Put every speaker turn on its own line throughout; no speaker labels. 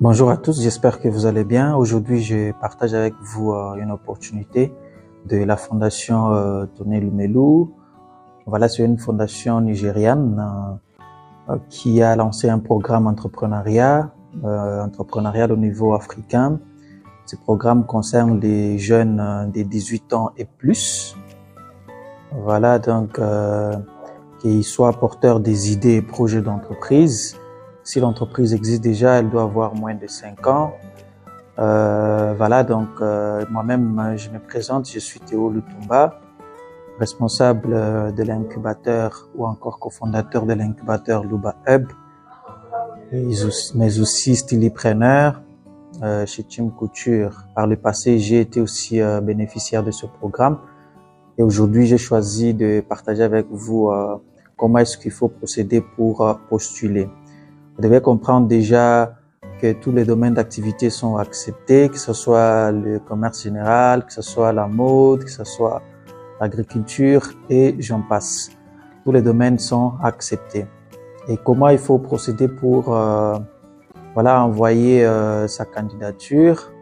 Bonjour à tous, j'espère que vous allez bien. Aujourd'hui, je partage avec vous une opportunité de la fondation Tony Lumelu. Voilà, c'est une fondation nigériane qui a lancé un programme entrepreneurial au niveau africain. Ce programme concerne les jeunes de 18 ans et plus. Voilà, donc qu'ils soient porteurs des idées et projets d'entreprise. Si l'entreprise existe déjà, elle doit avoir moins de 5 ans. Voilà, donc moi-même, je me présente, je suis Théo Lutumba, responsable de l'incubateur ou encore cofondateur de l'incubateur Luba Hub, mais aussi stylipreneur chez Team Couture. Par le passé, j'ai été aussi bénéficiaire de ce programme et aujourd'hui, j'ai choisi de partager avec vous comment est-ce qu'il faut procéder pour postuler. Vous devez comprendre déjà que tous les domaines d'activité sont acceptés, que ce soit le commerce général, que ce soit la mode, que ce soit l'agriculture et j'en passe. Tous les domaines sont acceptés. Et comment il faut procéder pour envoyer sa candidature?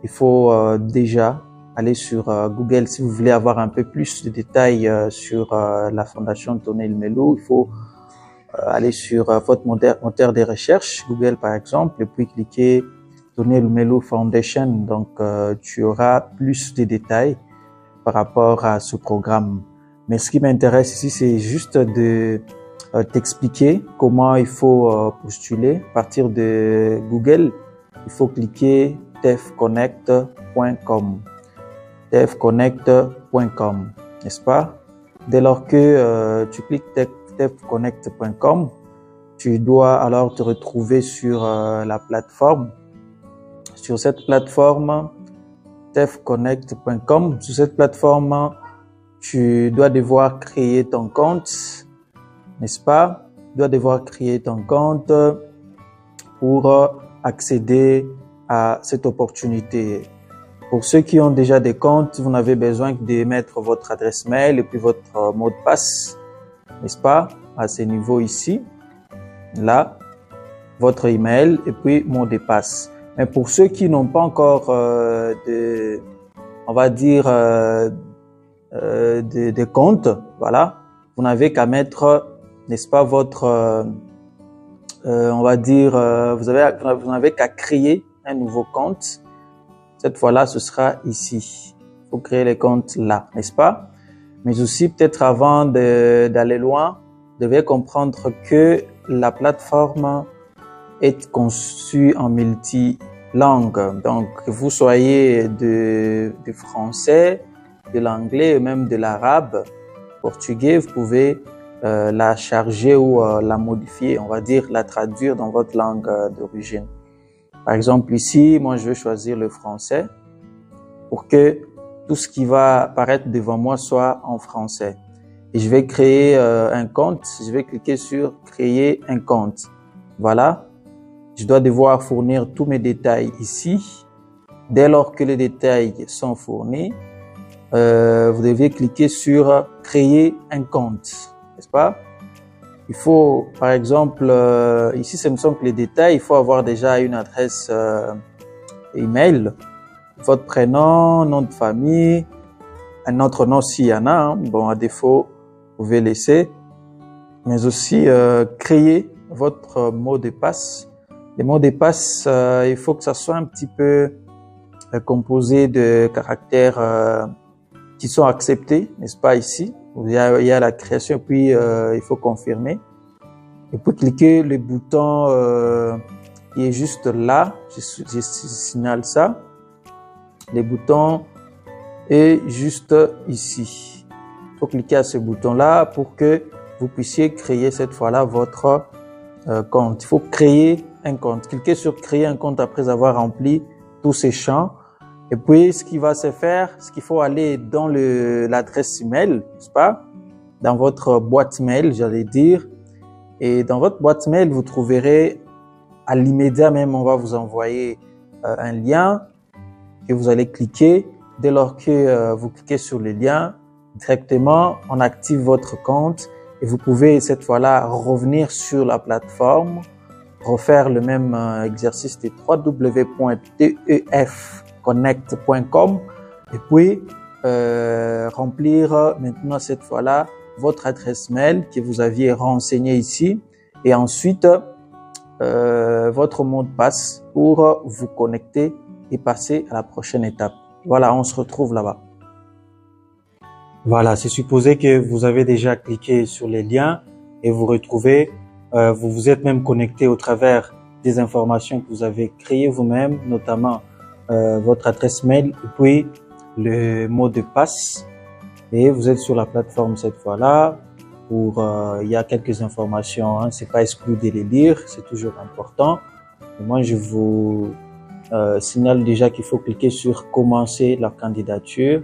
Il faut déjà aller sur Google si vous voulez avoir un peu plus de détails sur la fondation Tony Lumelu. Il faut aller sur votre moteur de recherche, Google par exemple, et puis cliquer Tony Lumelu Foundation. Donc, tu auras plus de détails par rapport à ce programme. Mais ce qui m'intéresse ici, c'est juste de t'expliquer comment il faut postuler. À partir de Google, il faut cliquer tefconnect.com. tefconnect.com, n'est-ce pas? Dès lors que tu cliques tefconnect.com, tu dois alors te retrouver sur la plateforme. Sur cette plateforme, tefconnect.com, sur cette plateforme, tu dois devoir créer ton compte, n'est-ce pas? Tu dois devoir créer ton compte pour accéder à cette opportunité. Pour ceux qui ont déjà des comptes, vous n'avez besoin que de mettre votre adresse mail et puis votre mot de passe, n'est-ce pas? À ce niveau ici, là, votre email et puis mot de passe. Mais pour ceux qui n'ont pas encore de comptes, voilà, vous n'avez qu'à mettre, n'est-ce pas, votre, vous n'avez qu'à créer un nouveau compte. Cette fois-là, ce sera ici. Il faut créer les comptes là, n'est-ce pas? Mais aussi, peut-être avant d'aller loin, vous devez comprendre que la plateforme est conçue en multilangue. Donc, que vous soyez du français, de l'anglais et même de l'arabe, portugais, vous pouvez la charger ou la modifier, on va dire la traduire dans votre langue d'origine. Par exemple, ici, moi, je vais choisir le français pour que tout ce qui va apparaître devant moi soit en français. Et je vais créer un compte. Je vais cliquer sur « Créer un compte ». Voilà. Je dois devoir fournir tous mes détails ici. Dès lors que les détails sont fournis, vous devez cliquer sur « Créer un compte », n'est-ce pas? Il faut, par exemple, ici, ce ne sont que les détails. Il faut avoir déjà une adresse email, votre prénom, nom de famille, un autre nom s'il y en a. Hein. Bon, à défaut, vous pouvez laisser. Mais aussi, créer votre mot de passe. Les mots de passe, il faut que ça soit un petit peu composé de caractères qui sont acceptés, n'est-ce pas, ici. Il y a la création, puis il faut confirmer. Et puis cliquer le bouton qui est juste là. Je signale ça. Le bouton est juste ici. Il faut cliquer à ce bouton-là pour que vous puissiez créer cette fois-là votre compte. Il faut créer un compte. Cliquez sur créer un compte après avoir rempli tous ces champs. Et puis, ce qui va se faire, c'est qu'il faut aller dans l'adresse email, n'est-ce pas? Dans votre boîte mail, j'allais dire. Et dans votre boîte mail, vous trouverez à l'immédiat même, on va vous envoyer un lien que vous allez cliquer. Dès lors que vous cliquez sur le lien, directement, on active votre compte et vous pouvez cette fois-là revenir sur la plateforme, refaire le même exercice de www.tefconnect.com et puis remplir maintenant cette fois-là votre adresse mail que vous aviez renseignée ici et ensuite votre mot de passe pour vous connecter et passer à la prochaine étape. Voilà, on se retrouve là-bas. Voilà, c'est supposé que vous avez déjà cliqué sur les liens et vous retrouvez, vous vous êtes même connecté au travers des informations que vous avez créées vous-même, notamment votre adresse mail et puis le mot de passe. Et vous êtes sur la plateforme cette fois-là. Il y a quelques informations, hein, c'est pas exclu de les lire, c'est toujours important. Et moi, je vous signale déjà qu'il faut cliquer sur commencer la candidature.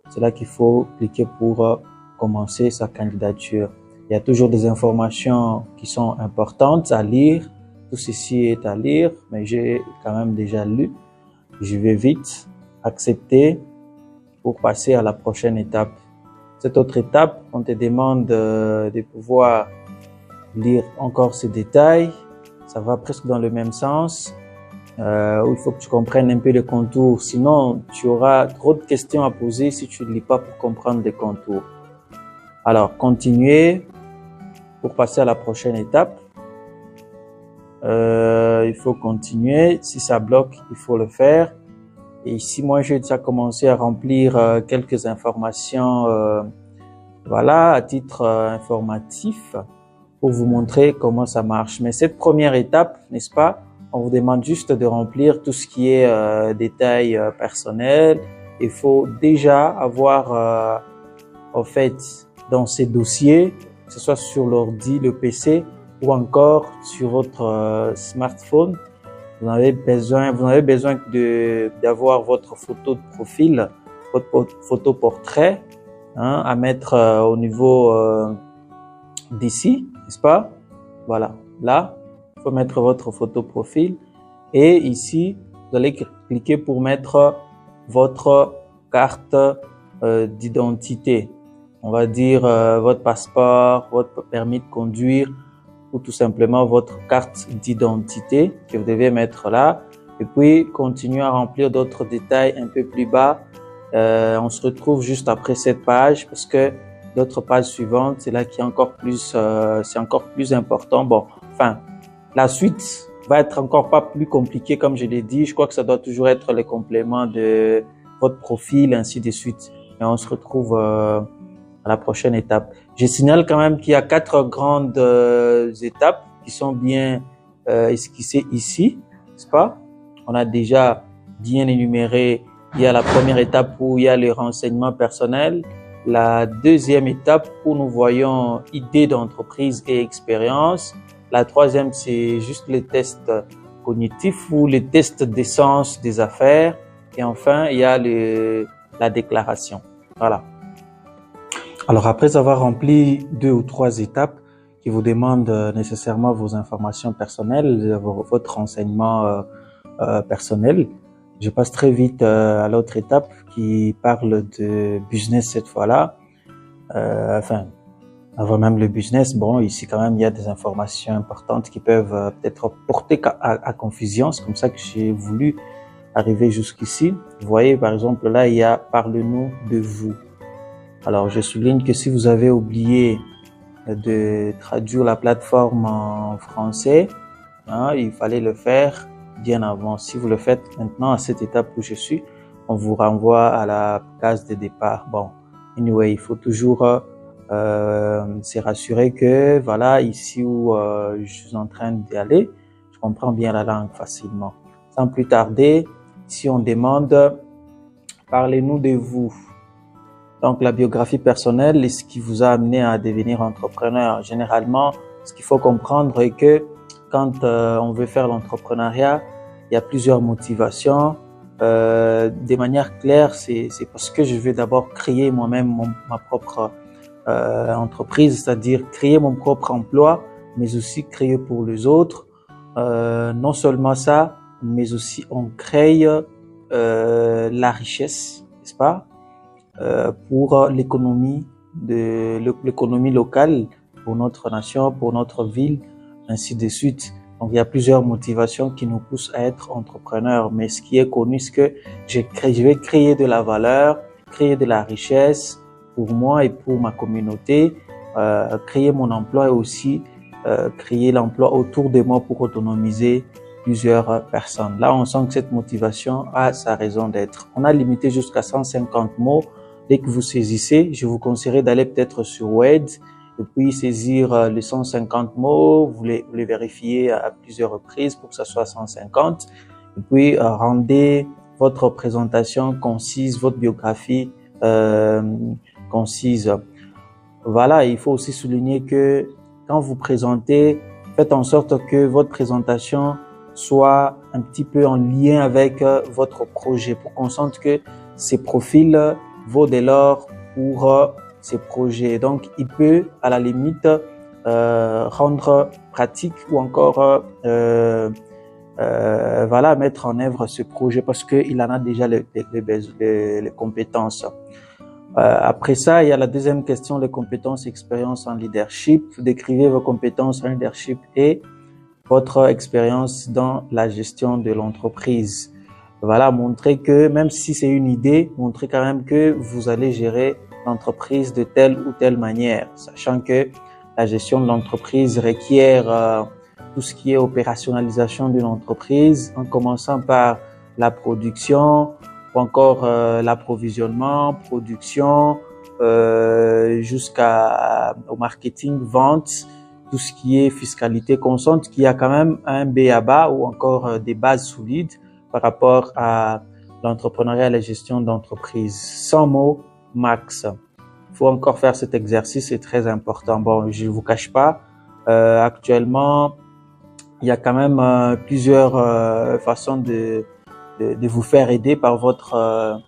C'est là qu'il faut cliquer pour commencer sa candidature. Il y a toujours des informations qui sont importantes à lire. Tout ceci est à lire, mais j'ai quand même déjà lu. Je vais vite accepter pour passer à la prochaine étape. Cette autre étape, on te demande de pouvoir lire encore ces détails. Ça va presque dans le même sens. Où il faut que tu comprennes un peu les contours. Sinon, tu auras trop de questions à poser si tu ne lis pas pour comprendre les contours. Alors, continuer pour passer à la prochaine étape. Il faut continuer. Si ça bloque, il faut le faire. Et ici, moi, j'ai déjà commencé à remplir quelques informations, voilà, à titre informatif, pour vous montrer comment ça marche. Mais cette première étape, n'est-ce pas, on vous demande juste de remplir tout ce qui est détails personnels. Il faut déjà avoir, en fait, dans ces dossiers, que ce soit sur l'ordi, le PC ou encore sur votre smartphone, vous avez besoin d'avoir votre photo de profil, votre photo portrait, hein, à mettre au niveau d'ici, n'est-ce pas? Voilà, là, il faut mettre votre photo profil et ici, vous allez cliquer pour mettre votre carte d'identité. On va dire votre passeport, votre permis de conduire ou tout simplement votre carte d'identité que vous devez mettre là. Et puis, continuez à remplir d'autres détails un peu plus bas. On se retrouve juste après cette page parce que l'autre page suivante, c'est là qui est encore plus, c'est encore plus important. Bon, enfin, la suite va être encore pas plus compliquée comme je l'ai dit. Je crois que ça doit toujours être les compléments de votre profil, ainsi de suite. Et on se retrouve à la prochaine étape. Je signale quand même qu'il y a 4 grandes étapes qui sont bien esquissées ici, n'est-ce pas? On a déjà bien énuméré. Il y a la première étape où il y a les renseignements personnels. La deuxième étape où nous voyons idées d'entreprise et expérience. La troisième, c'est juste les tests cognitifs ou les tests d'essence des affaires. Et enfin, il y a la déclaration. Voilà. Alors, après avoir rempli 2 ou 3 étapes qui vous demandent nécessairement vos informations personnelles, votre renseignement personnel, je passe très vite à l'autre étape qui parle de business cette fois-là. Enfin, avant même le business, bon, ici quand même, il y a des informations importantes qui peuvent peut-être porter à confusion. C'est comme ça que j'ai voulu arriver jusqu'ici. Vous voyez, par exemple, là, il y a « Parle-nous de vous ». Alors, je souligne que si vous avez oublié de traduire la plateforme en français, hein, il fallait le faire bien avant. Si vous le faites maintenant à cette étape où je suis, on vous renvoie à la case de départ. Bon, anyway, il faut toujours se rassurer que, voilà, ici où je suis en train d'aller, je comprends bien la langue facilement. Sans plus tarder, ici on demande « Parlez-nous de vous ». Donc, la biographie personnelle est ce qui vous a amené à devenir entrepreneur. Généralement, ce qu'il faut comprendre est que quand on veut faire l'entrepreneuriat, il y a plusieurs motivations. De manière claire, c'est parce que je vais d'abord créer moi-même ma propre entreprise, c'est-à-dire créer mon propre emploi, mais aussi créer pour les autres. Non seulement ça, mais aussi on crée la richesse, n'est-ce pas? Pour l'économie locale, pour notre nation, pour notre ville, ainsi de suite. Donc, il y a plusieurs motivations qui nous poussent à être entrepreneurs. Mais ce qui est connu, c'est que je vais créer de la valeur, créer de la richesse pour moi et pour ma communauté, créer mon emploi et aussi créer l'emploi autour de moi pour autonomiser plusieurs personnes. Là, on sent que cette motivation a sa raison d'être. On a limité jusqu'à 150 mots. Dès que vous saisissez, je vous conseillerais d'aller peut-être sur Word et puis saisir les 150 mots. Vous les vérifiez à plusieurs reprises pour que ça soit 150. Et puis, rendez votre présentation concise, votre biographie concise. Voilà, il faut aussi souligner que quand vous présentez, faites en sorte que votre présentation soit un petit peu en lien avec votre projet pour qu'on sente que ces profils vaut de l'or pour ces projets. Donc, il peut, à la limite, rendre pratique ou encore voilà, mettre en œuvre ce projet parce qu'il en a déjà les compétences. Après ça, il y a la deuxième question, les compétences et expériences en leadership. Décrivez vos compétences en leadership et votre expérience dans la gestion de l'entreprise. Voilà, montrer que même si c'est une idée, montrer quand même que vous allez gérer l'entreprise de telle ou telle manière, sachant que la gestion de l'entreprise requiert tout ce qui est opérationnalisation d'une entreprise, en commençant par la production, ou encore l'approvisionnement, production, jusqu'au marketing, vente, tout ce qui est fiscalité, qu'on sente qu'il y a quand même un b.a.-ba ou encore des bases solides par rapport à l'entrepreneuriat et la gestion d'entreprise. 100 mots max. Il faut encore faire cet exercice, c'est très important. Bon, je ne vous cache pas, actuellement, il y a quand même plusieurs façons de vous faire aider par votre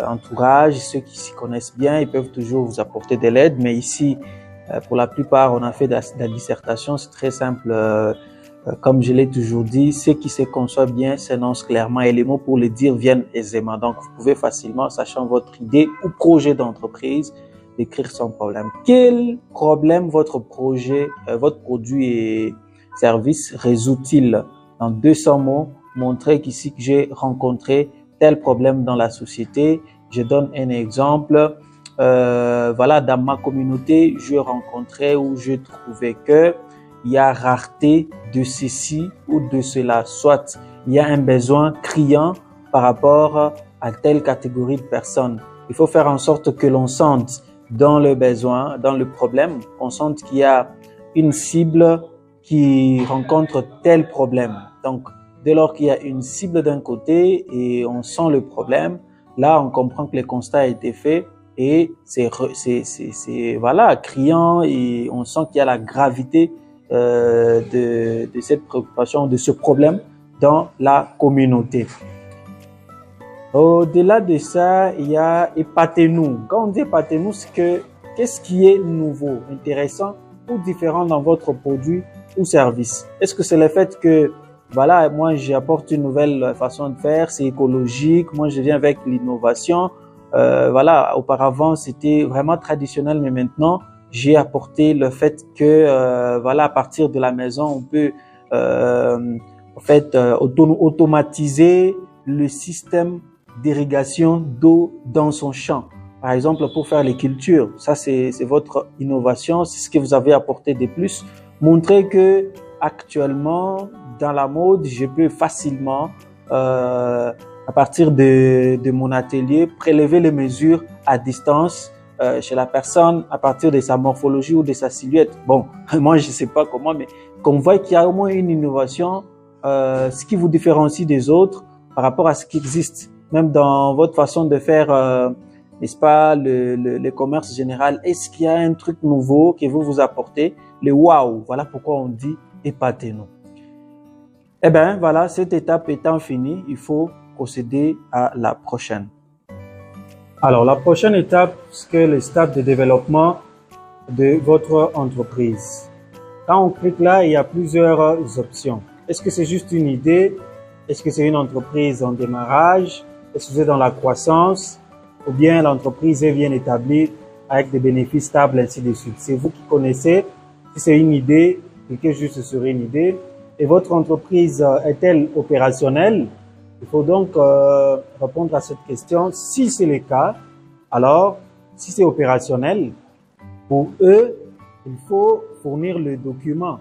entourage. Ceux qui s'y connaissent bien, ils peuvent toujours vous apporter de l'aide. Mais ici, pour la plupart, on a fait de la dissertation. C'est très simple. Comme je l'ai toujours dit, ceux qui se conçoivent bien s'énoncent clairement et les mots pour le dire viennent aisément. Donc, vous pouvez facilement, sachant votre idée ou projet d'entreprise, d'écrire sans problème. Quel problème votre projet, votre produit et service résout-il? Dans 200 mots, montrer qu'ici que j'ai rencontré tel problème dans la société. Je donne un exemple. Voilà, dans ma communauté, je rencontrais ou je trouvais que il y a rareté de ceci ou de cela. Soit il y a un besoin criant par rapport à telle catégorie de personnes. Il faut faire en sorte que l'on sente dans le besoin, dans le problème, on sente qu'il y a une cible qui rencontre tel problème. Donc, dès lors qu'il y a une cible d'un côté et on sent le problème, là, on comprend que le constat a été fait et c'est voilà, criant et on sent qu'il y a la gravité de cette préoccupation, de ce problème dans la communauté. Au-delà de ça, il y a épatez-nous. Quand on dit épatez-nous, c'est que qu'est-ce qui est nouveau, intéressant ou différent dans votre produit ou service? Est-ce que c'est le fait que voilà, moi j'apporte une nouvelle façon de faire, c'est écologique, moi je viens avec l'innovation. Voilà, auparavant c'était vraiment traditionnel, mais maintenant j'ai apporté le fait que voilà, à partir de la maison on peut en fait automatiser le système d'irrigation d'eau dans son champ. Par exemple, pour faire les cultures, ça c'est votre innovation, c'est ce que vous avez apporté de plus. Montrer que actuellement dans la mode, je peux facilement à partir de mon atelier prélever les mesures à distance chez la personne à partir de sa morphologie ou de sa silhouette. Bon, moi je sais pas comment, mais qu'on voit qu'il y a au moins une innovation, ce qui vous différencie des autres par rapport à ce qui existe, même dans votre façon de faire, n'est-ce pas, le commerce général. Est-ce qu'il y a un truc nouveau que vous apportez, le waouh? Voilà pourquoi on dit épatez-nous. Eh bien, voilà, cette étape étant finie, il faut procéder à la prochaine. Alors, la prochaine étape, c'est le stade de développement de votre entreprise. Quand on clique là, il y a plusieurs options. Est-ce que c'est juste une idée? Est-ce que c'est une entreprise en démarrage? Est-ce que c'est dans la croissance? Ou bien l'entreprise est bien établie avec des bénéfices stables, ainsi de suite. C'est vous qui connaissez. Si c'est une idée, cliquez juste sur une idée.
et votre entreprise est-elle opérationnelle? Il faut donc répondre à cette question. Si c'est le cas, alors, si c'est opérationnel, pour eux, il faut fournir le document.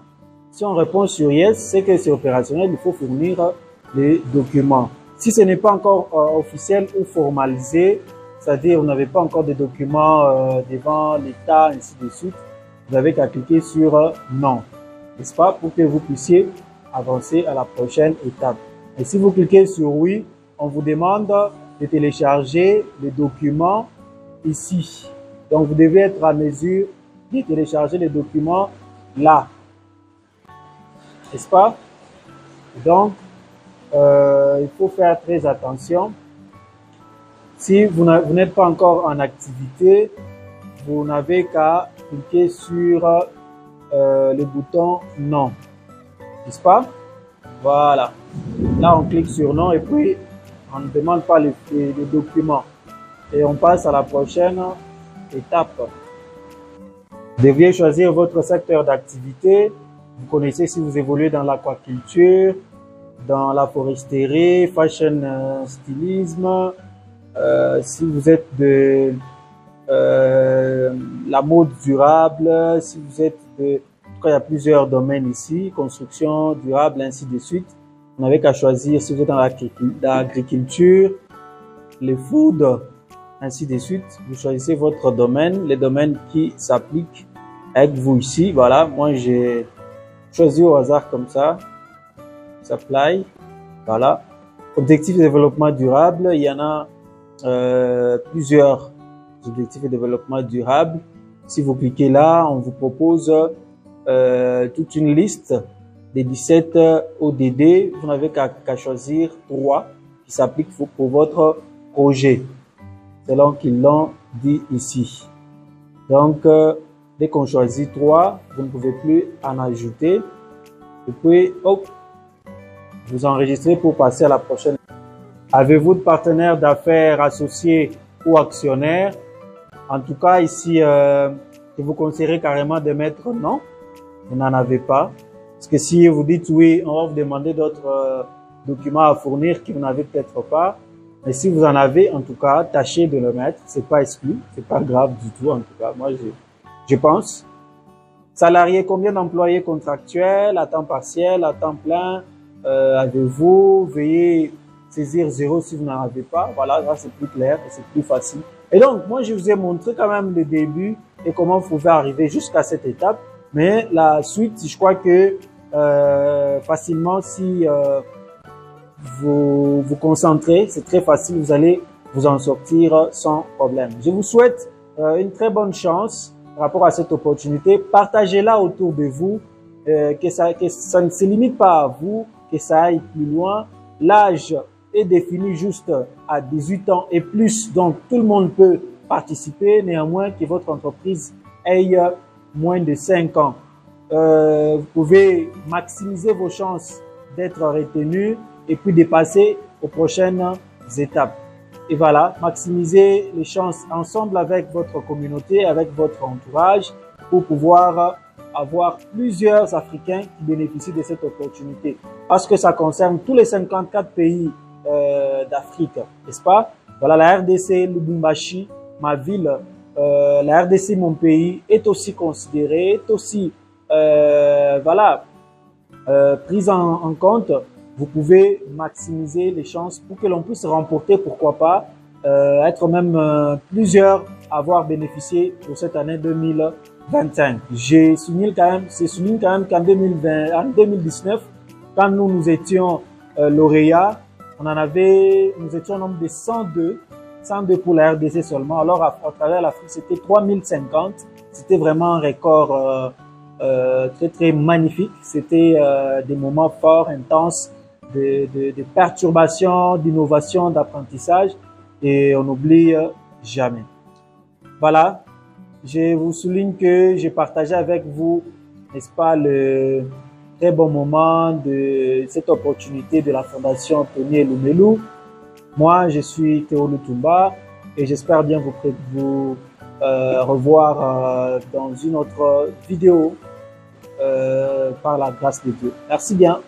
Si on répond sur yes, c'est que c'est opérationnel, il faut fournir les documents. Si ce n'est pas encore officiel ou formalisé, c'est-à-dire vous n'avez pas encore de documents devant l'État, ainsi de suite, vous n'avez qu'à cliquer sur non, n'est-ce pas, pour que vous puissiez avancer à la prochaine étape. Et si vous cliquez sur oui, on vous demande de télécharger les documents ici. Donc, vous devez être à mesure de télécharger les documents là, n'est-ce pas? Donc, il faut faire très attention. Si vous n'êtes pas encore en activité, vous n'avez qu'à cliquer sur le bouton non, n'est-ce pas? Voilà. Là, on clique sur non et puis on ne demande pas les documents. Et on passe à la prochaine étape. Vous deviez choisir votre secteur d'activité. Vous connaissez si vous évoluez dans l'aquaculture, dans la foresterie, fashion stylisme, si vous êtes de la mode durable, si vous êtes de... En tout cas, il y a plusieurs domaines ici, construction durable, ainsi de suite. Vous n'avez qu'à choisir si vous êtes dans l'agriculture, les food, ainsi de suite. Vous choisissez votre domaine, les domaines qui s'appliquent avec vous ici. Voilà, moi j'ai choisi au hasard comme ça. Supply, voilà. Objectifs de développement durable, il y en a plusieurs objectifs de développement durable. Si vous cliquez là, on vous propose toute une liste des 17 ODD. Vous n'avez qu'à choisir 3 qui s'appliquent pour votre projet, selon qu'ils l'ont dit ici. Donc, dès qu'on choisit 3, vous ne pouvez plus en ajouter. Et puis, hop, vous enregistrez pour passer à la prochaine. Avez-vous de partenaires d'affaires associés ou actionnaires? En tout cas, ici, je vous conseillerais carrément de mettre non. Vous n'en avez pas. Parce que si vous dites oui, on va vous demander d'autres documents à fournir que vous n'avez peut-être pas. Mais si vous en avez, en tout cas, tâchez de le mettre. C'est pas exclu. C'est pas grave du tout, en tout cas. Moi, je pense. Salarié, combien d'employés contractuels, à temps partiel, à temps plein, avez-vous? Veuillez saisir 0 si vous n'en avez pas. Voilà, là, c'est plus clair et c'est plus facile. Et donc, moi, je vous ai montré quand même le début et comment vous pouvez arriver jusqu'à cette étape. Mais la suite, je crois que facilement, si vous vous concentrez, c'est très facile, vous allez vous en sortir sans problème. Je vous souhaite une très bonne chance par rapport à cette opportunité. Partagez-la autour de vous, que ça ne se limite pas à vous, que ça aille plus loin. L'âge est défini juste à 18 ans et plus, donc tout le monde peut participer, néanmoins que votre entreprise ait moins de 5 ans. Vous pouvez maximiser vos chances d'être retenu et puis de passer aux prochaines étapes. Et voilà, maximisez les chances ensemble avec votre communauté, avec votre entourage pour pouvoir avoir plusieurs Africains qui bénéficient de cette opportunité. Parce que ça concerne tous les 54 pays d'Afrique, n'est-ce pas? Voilà, la RDC Lubumbashi, ma ville, la RDC, mon pays, est aussi considérée, est aussi prise en compte. Vous pouvez maximiser les chances pour que l'on puisse remporter, pourquoi pas, être même plusieurs à avoir bénéficié pour cette année 2025. Je souligne quand même qu'en 2019, quand nous étions lauréats, nous étions au nombre de 102 pour la RDC seulement. Alors, à travers l'Afrique, c'était 3050. C'était vraiment un record très, très magnifique. C'était des moments forts, intenses, de perturbations, d'innovation, d'apprentissage. Et on n'oublie jamais. Voilà. Je vous souligne que j'ai partagé avec vous, n'est-ce pas, le très bon moment de cette opportunité de la Fondation Tony Elumelu. Moi, je suis Théo Lutumba et j'espère bien vous revoir dans une autre vidéo par la grâce de Dieu. Merci bien.